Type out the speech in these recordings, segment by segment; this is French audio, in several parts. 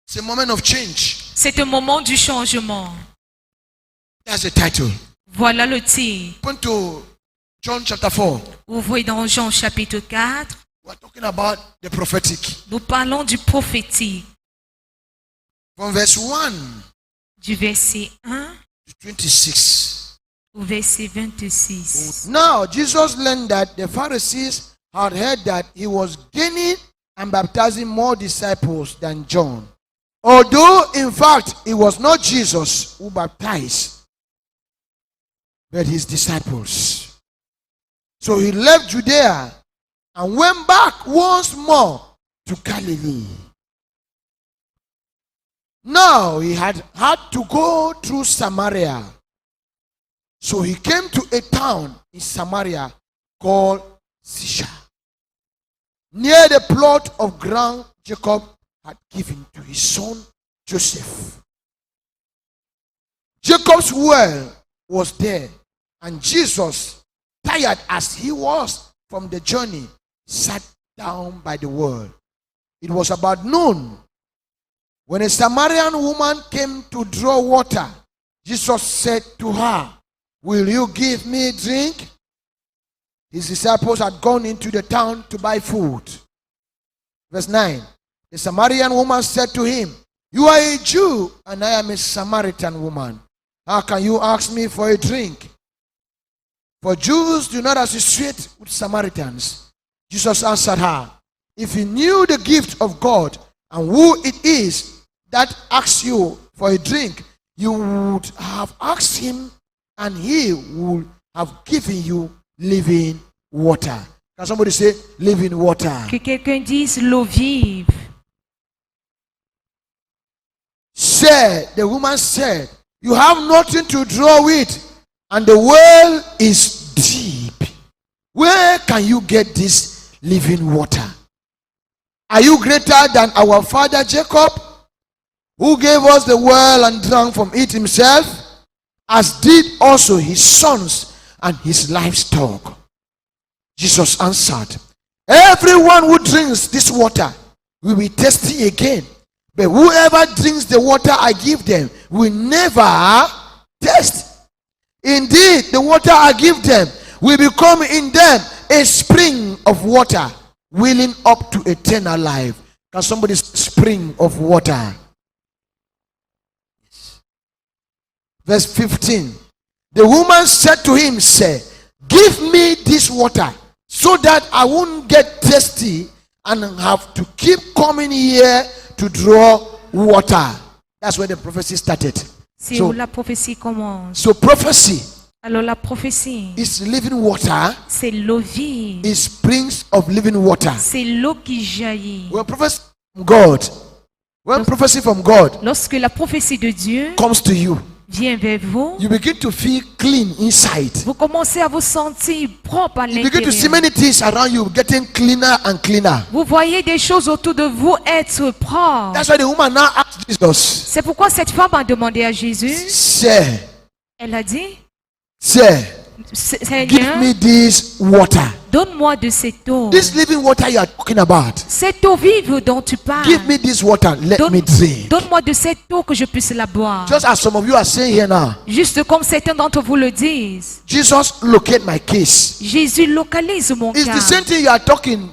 It's a moment of change. C'est un moment du changement. That's the title. Voilà le titre. Open to John chapter 4. Ouvrez dans Jean chapitre 4. We're talking about the prophetic. Nous parlons du prophétique. From verse 1 Du verset 1 to 26. au verset 26. Now Jesus learned that the Pharisees had heard that he was gaining and baptizing more disciples than John. Although in fact it was not Jesus who baptized, but his disciples. So he left Judea and went back once more to Galilee. Now he had to go through Samaria. So he came to a town in Samaria called Sychar, near the plot of ground Jacob had given to his son Joseph. Jacob's well was there, and Jesus, tired as he was from the journey, sat down by the well. It was about noon. When a Samaritan woman came to draw water, Jesus said to her, "Will you give me a drink?" His disciples had gone into the town to buy food. Verse 9. The Samaritan woman said to him, "You are a Jew, and I am a Samaritan woman. How can you ask me for a drink?" For Jews do not associate with Samaritans. Jesus answered her, "If you knew the gift of God and who it is that asks you for a drink, you would have asked him, and he would have given you living water." Can somebody say living water? Que quelqu'un dise l'eau vive. The woman said, "You have nothing to draw with, and the well is deep. Where can you get this living water? Are you greater than our father Jacob, who gave us the well and drank from it himself, as did also his sons and his livestock?" Jesus answered, "Everyone who drinks this water will be thirsty again. But whoever drinks the water I give them will never thirst. Indeed, the water I give them will become in them a spring of water, welling up to eternal life." Can somebody say spring of water? Verse 15. The woman said to him, "Say, give me this water so that I won't get thirsty and have to keep coming here to draw water." That's where the prophecy started. C'est où la prophétie commence. So prophecy Alors la prophétie, is living water, c'est l'eau vive. is springs of living water. C'est l'eau qui jaillit. When prophecy from God, when prophecy from God Lorsque la prophétie de Dieu comes to you, vient vers vous, you begin to feel clean inside. vous commencez à vous sentir propre à You begin to see l'intérieur. many things around you getting cleaner and cleaner. Vous voyez des choses autour de vous être propres. That's why the woman now asked Jesus, C'est pourquoi cette femme a demandé à Jésus, "Say, elle a dit, say, give Seigneur, me this water. donne-moi de cette eau. This living water you are talking about. Cette eau vive dont tu parles. Give me this water. Let me drink." Donne-moi de cette eau que je puisse la boire. Just as some of you are saying here now, Juste comme certains d'entre vous le disent. Jesus, locate my case. Jésus localise mon It's the cas. same thing you are talking.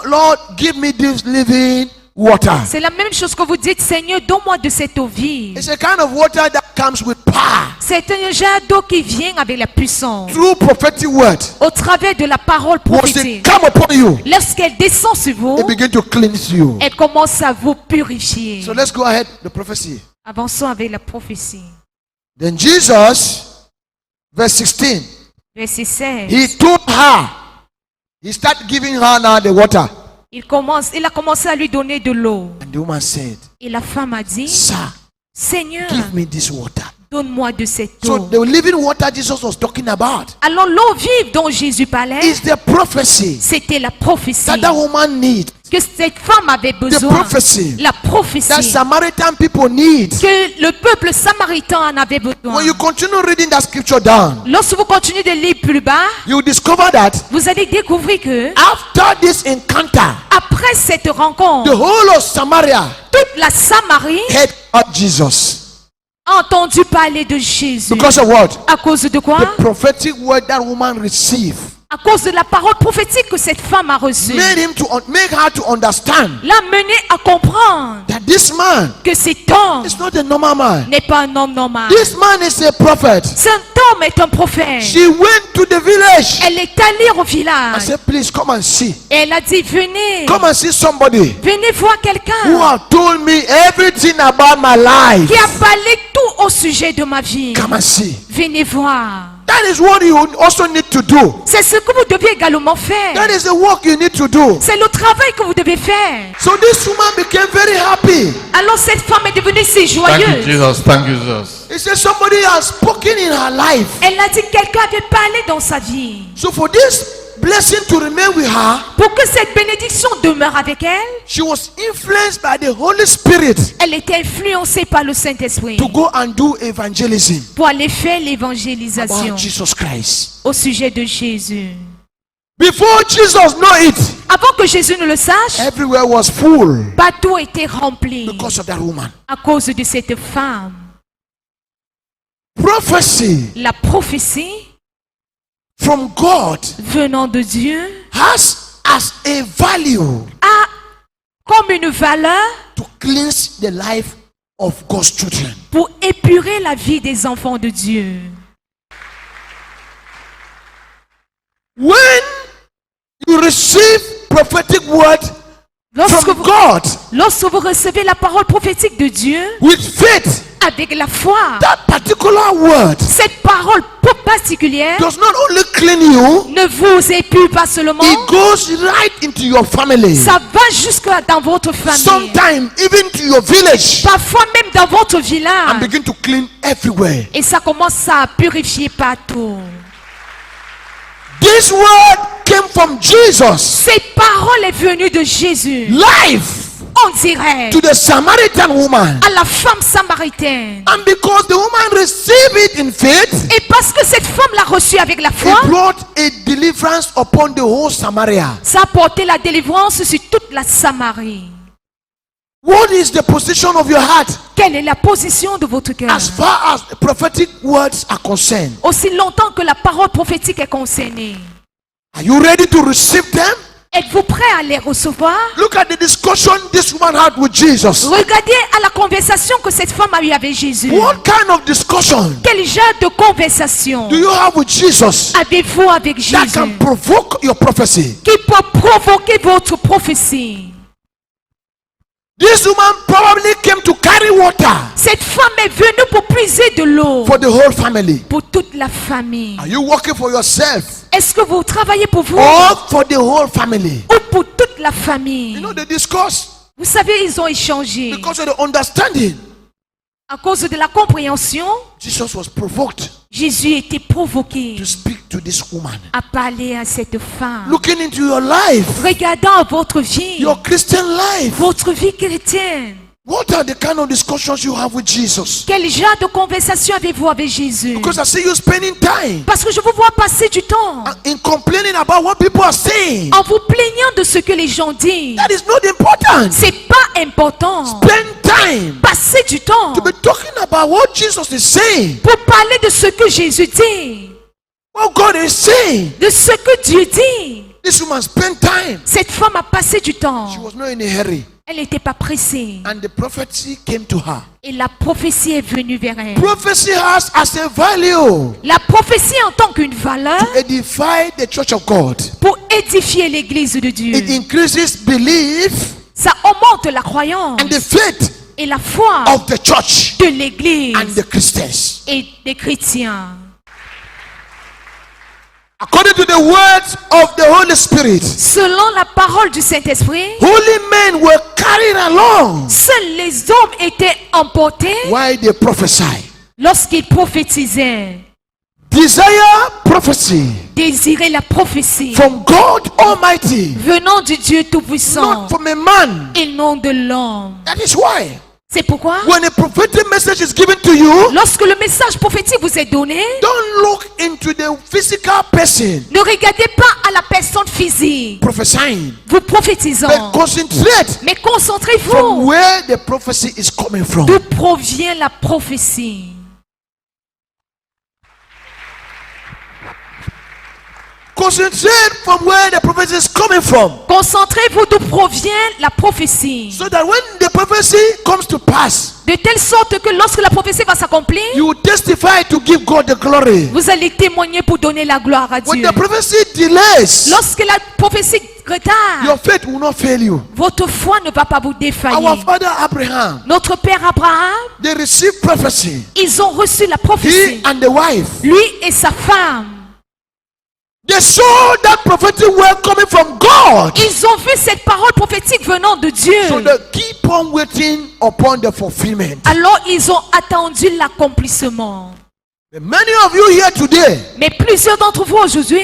Lord, give me this living water. C'est la même chose que vous dites, Seigneur, donne-moi de cette eau vive. It's a kind of water that comes with power. C'est un genre d'eau qui vient avec la puissance. Through prophetic word. Au travers de la parole Once it prophétique. come upon you, Lorsqu'elle descend sur vous, it begin to cleanse you. elle commence à vous purifier. So let's go ahead. The prophecy. Avançons avec la prophétie. Then Jesus, verse 16, Verset 16. he told her, he started giving her now the water. Il a commencé à lui donner de l'eau. And the woman said, Et la femme a dit, "Sir, Seigneur, give me this water." donne-moi de cette So eau. the living water Jesus was talking about Alors l'eau vive dont Jésus parlait, is the prophecy c'était la prophétie that woman needs que cette femme avait The besoin. prophecy La that prophétie Samaritan people need. que le peuple samaritain en avait besoin. When you continue reading that scripture down, Lorsque vous continuez de lire plus bas, you discover that vous allez découvrir que after this encounter, après cette the rencontre, whole of Samaria toute la Samarie heard about Jesus. a entendu parler de Jésus. Because of what? À cause de quoi? The prophetic word that woman received À cause de la parole prophétique que cette femme a reçue. made her to understand L'a menée à comprendre that this man que cet homme is not a normal man. n'est pas un homme normal. This man is a prophet. Cet homme est un prophète. She went to the village. Elle est allée au I village. said, please come and see. Et elle a dit, venez. Come and see somebody Venez voir who quelqu'un have told me everything about my life. qui a parlé tout au sujet de ma vie. Come and see. Venez voir. That is what you also need to do. C'est ce que vous devez également faire. That is the work you need to do. C'est le travail que vous devez faire. So this woman became very happy. Alors cette femme est devenue si Thank you, joyeuse. Jesus. Thank you, Jesus. He said somebody has spoken in her life. Elle a dit que quelqu'un avait parlé dans sa vie. So for this blessing to remain with her, Pour que cette bénédiction demeure avec elle, she was influenced by the Holy Spirit elle était influencée par le Saint-Esprit to go and do evangelism pour aller faire about l'évangélisation Jesus Christ. au sujet de Jésus. Before Jesus know it, Avant que Jésus ne le sache, everywhere was full bateau était rempli because of that woman. à cause de cette femme. Prophecy La prophétie from God venant de Dieu has as a value a comme une valeur to cleanse the life of God's children. pour épurer la vie des enfants de Dieu. When you receive prophetic word Lorsque from vous, God lorsque vous recevez la parole prophétique de Dieu with faith, avec la foi, that particular word cette parole particulière does not only clean you, ne vous épure pas seulement, it goes right into your family. ça va jusque dans votre famille, Sometimes even to your village parfois même dans votre and village, begin to clean everywhere. et ça commence à purifier partout. This word came from Jesus. Cette parole est venue de Jésus. Life On dirait to the Samaritan woman. à la femme samaritaine. And because the woman received it in faith, Et parce que cette femme l'a reçu avec la foi, it brought a deliverance upon the whole Samaria. ça a porté la délivrance sur toute la Samarie. What is the position of your heart Quelle est la position de votre cœur? as far as prophetic words are concerned? Aussi longtemps que la parole prophétique est concernée, Are you ready to receive them? êtes-vous prêt à les recevoir? Look at the discussion this woman had with Jesus. Regardez à la conversation que cette femme a eue avec Jésus. What kind of discussion Quel genre de conversation do you have with Jesus avez-vous avec that Jésus can provoke your prophecy? qui peut provoquer votre prophétie? This woman probably came to carry water Cette femme est venue pour puiser de l'eau for the whole family. pour toute la famille. Are you working for yourself Est-ce que vous travaillez pour vous or for the whole family? ou pour toute la famille? You know, they discuss Vous savez, ils ont échangé. because of the understanding. À cause de la compréhension, Jesus was provoked Jésus était provoqué to speak to this woman. à parler à cette femme. Looking into your life, Regardant votre vie, your Christian life, votre vie chrétienne. what are the kind of discussions you have with Jesus? Quel genre de conversation avez-vous avec Jésus? Because I see you spending time Parce que je vous vois passer du temps in complaining about what people are saying. en vous plaignant de ce que les gens disent. That is not important. C'est pas important. Spend time Passer du temps to be talking about what Jesus is saying, pour parler de ce que Jésus dit, what God is saying. de ce que Dieu dit. This woman spent time. Cette femme a passé du temps. She was not in a hurry. Elle n'était pas pressée. And the prophecy came to her. Et la prophétie est venue vers elle. Prophecy has as a value La prophétie en tant qu'une valeur to edify the church of God. pour édifier l'église de Dieu. It increases belief Ça augmente la croyance and the faith et la foi of the church de l'église and the Christians. et des chrétiens. According to the words of the Holy Spirit, Selon la parole du Saint-Esprit, holy men were carried along seuls les hommes étaient emportés while they prophesied. lorsqu'ils prophétisaient. Desire prophecy Désirez la prophétie from God Almighty, venant du Dieu Tout-Puissant not from a man. et non de l'homme. That is why C'est pourquoi, when a prophetic message is given to you, lorsque le message prophétique vous est donné, don't look into the physical person ne regardez pas à la personne physique, prophesying, vous prophétisant, but concentrate mais from concentrez-vous where the prophecy is coming from. d'où provient la prophétie. Concentrate from where the prophecy is coming from, Concentrez-vous d'où provient la prophétie. so that when the prophecy comes to pass, De telle sorte que lorsque la prophétie va s'accomplir, you will testify to give God the glory. vous allez témoigner pour donner la gloire à When Dieu. the prophecy delays, Lorsque la prophétie retarde, your faith will not fail you. votre foi ne va pas vous Our défaillir. father Abraham, Notre père Abraham, they received prophecy. ils ont reçu la He prophétie. and the wife, Lui et sa femme, they saw that prophetic word coming from God. ils ont vu cette parole prophétique venant de Dieu. So they keep on waiting upon the fulfillment. Alors ils ont attendu l'accomplissement. But many of you here today, Mais plusieurs d'entre vous aujourd'hui,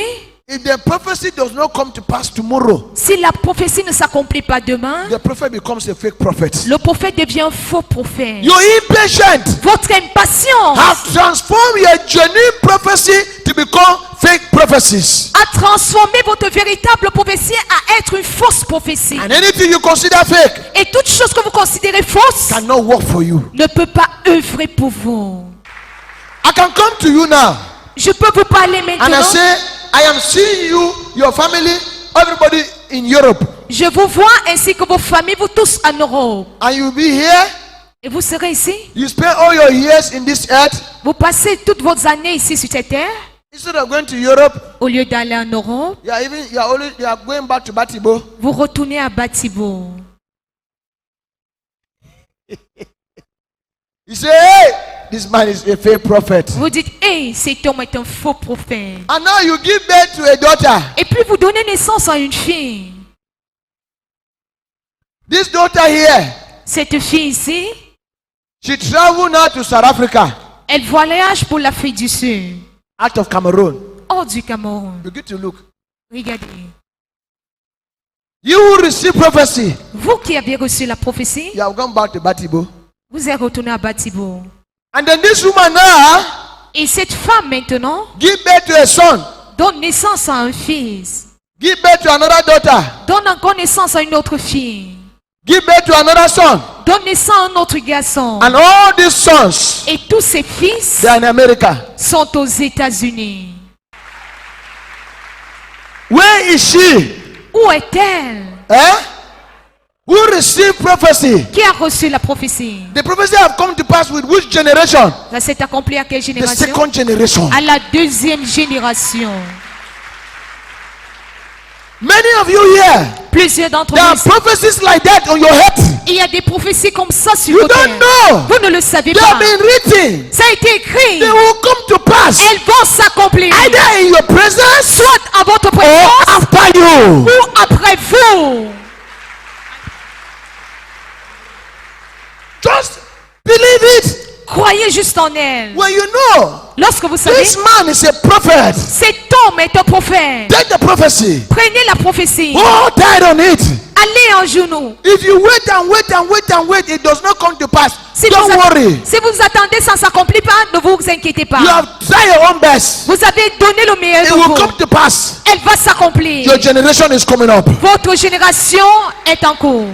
if the prophecy does not come to pass tomorrow, si la prophétie ne s'accomplit pas demain, the prophet becomes a fake prophet. le prophète devient un faux prophète. Your impatient Votre impatience have transformed your genuine prophecy to become fake prophecies. a transformé votre véritable prophétie à être une fausse prophétie. And anything you consider fake Et toute chose que vous considérez fausse cannot work for you. ne peut pas œuvrer pour vous. I can come to you now Je peux vous parler and I maintenant. say, I am seeing you, your family, everybody in Europe, Je vous vois ainsi que vos familles, vous tous en Europe. and you'll be here. Et vous serez ici. You spend all your years in this earth. Vous passez toutes vos années ici sur cette terre. Instead of going to Europe, Au lieu d'aller en Europe, you are going back to Batibo. vous retournez à Batibo. You say, hey, this man is a fake prophet. Vous dites, hey, cet homme est un faux prophète. And now you give birth to a daughter. Et puis vous donnez naissance à une fille. This daughter here, Cette fille ici, she traveled now to South Africa, elle voyage pour l'Afrique du Sud, out of Cameroon. hors du Cameroun. Begin to look. Regardez. You will receive prophecy. Vous qui avez reçu la prophétie, You have gone back to Batibo. vous êtes retourné à Batibo. And then this woman now Et cette femme maintenant give birth to a son. donne naissance à un fils. Give birth to another daughter. Donne encore naissance à une autre fille. Give birth to another son. Donne naissance à un autre garçon. And all these sons, Et tous ces fils they are in America. sont aux États-Unis. Where is she? Où est-elle? Eh? Who received prophecy? Qui a reçu la prophétie? The prophecy have come to pass with which generation? Ça s'est accompli à quelle The génération? second generation. À la deuxième génération. Many of you here, Plusieurs d'entre there are vous, prophecies like that on your head. il y a des prophéties comme ça sur You vos don't têtes. know. Vous ne le savez They have pas. been written. Ça a été écrit. They will come to pass Elles vont s'accomplir. either in your presence Soit à votre or présence after you. ou après vous. Just believe it. Croyez juste en elle. When you know Lorsque vous savez, this man is a prophet, cet homme est un prophète. take the prophecy. Prenez la prophétie. Hold tight on it. Allez en genoux. If you wait and wait and wait and wait, it does not come to pass. Si Don't vous, worry. si vous attendez, ça ne s'accomplit pas, ne vous inquiétez pas. You have tried your own best. Vous avez donné le meilleur It de will vous. come to pass. Elle va s'accomplir. Your generation is coming up. Votre génération est en cours.